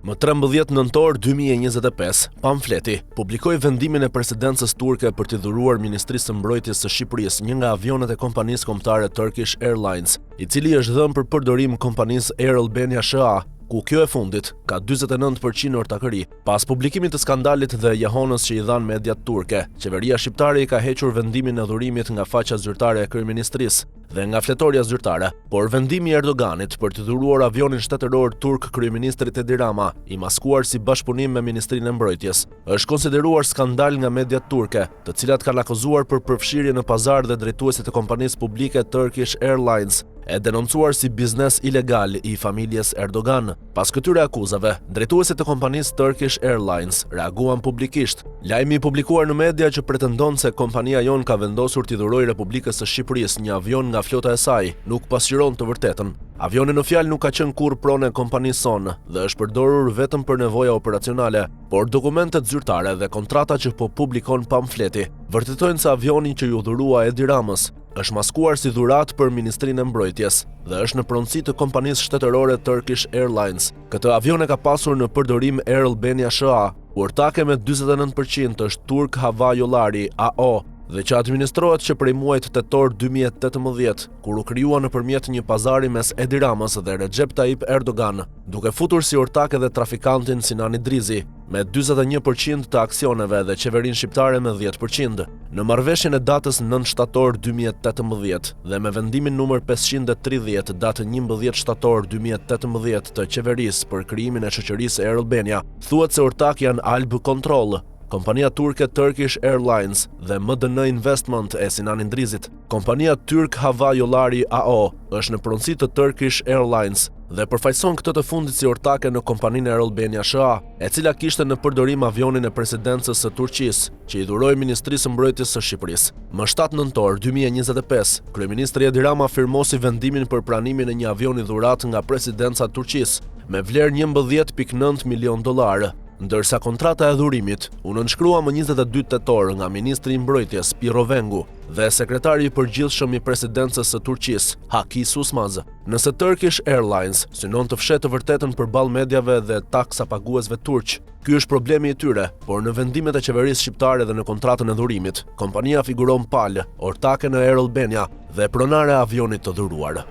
Më 13 nëntor 2025, pamfleti publikoi vendimin e presidencës turke për t'i dhuruar Ministrisë së Mbrojtjes së Shqipërisë një nga avionet e kompanisë kombëtare Turkish Airlines, i cili është dhënë për përdorim kompanisë Air Albania SHA, ku kjo e fundit ka 49% ortakëri. Pas publikimit të skandalit dhe jahonës që i dhanë mediat turke, qeveria shqiptare i ka hequr vendimin e dhurimit nga faqja zyrtare e kryeministrisë dhe nga fletorja zyrtare, por vendimi i Erdoganit për të dhuruar avionin shtetëror turk kryeministrit Edi Rama, i maskuar si bashkëpunim me Ministrinë e Mbrojtjes, është konsideruar skandal nga mediat turke, të cilat kanë akuzuar për përfshirje në pazar dhe drejtuesit e kompanisë publike Turkish Airlines, e denoncuar si biznes ilegal i familjes Erdogan. Pas këtyre akuzave, drejtuesit e kompanisë Turkish Airlines reaguan publikisht. Lajmi i publikuar në media që pretendon se kompania jon ka vendosur t'i dhurojë Republikës së Shqipërisë një avion nga flota e saj, nuk pasqyron të vërtetën. Avioni në fjalë nuk ka qenë kurrë pronë e kompanisë sonë dhe është përdorur vetëm për nevoja operacionale, por dokumentet zyrtare dhe kontrata që po publikon pamfleti vërtetojnë se avioni që ju dhurua Edi Ramës është maskuar si dhurat për Ministrinë e Mbrojtjes dhe është në pronësi të kompanisë shtetërore Turkish Airlines. Këtë avion e ka pasur në përdorim Air Albania SHA, ku ortake me 49% është Turk Hava Yolları AO, dhe që administrohet që prej muajit tetor 2018, kur u krijua nëpërmjet një pazari mes Edi Ramës dhe Recep Tayyip Erdogan, duke futur si ortak edhe trafikantin Sinan Idrizi, me 41% të aksioneve dhe qeverinë shqiptare me 10%. Në marrëveshjen e datës 9 shtator 2018 dhe me vendimin numër 530 datë 11 shtator 2018 të qeverisë për krijimin e shoqërisë Air Albania, thuhet se ortak janë Alb Control, kompania turke Turkish Airlines dhe MDN Investment e Sinan Idrizit. Kompania Turk Hava Yolları AO është në pronësi të Turkish Airlines dhe përfaqëson këtë të fundit si ortake në kompaninë Air Albania SHA, e cila kishte në përdorim avionin e presidencës së Turqisë, që i dhuroi Ministrisë së Mbrojtjes së Shqipërisë. Më 7 nëntor 2025, kryeministri Edi Rama firmosi vendimin për pranimin e një avioni dhurat nga presidenca e Turqisë me vlerë $11.9 milion, ndërsa kontrata e dhurimit u nënshkrua më 22 tetor nga ministri i Mbrojtjes Piro Vengu dhe sekretari i përgjithshëm i presidencës së Turqisë, Haki Susmaz. Nëse Turkish Airlines synon të fshetë të vërtetën përballë mediave dhe taksapaguesve turq, ky është problemi i tyre, por në vendimet e qeverisë shqiptare dhe në kontratën e dhurimit, kompania figuron palë, ortake në Air Albania dhe pronare e avionit të dhuruar.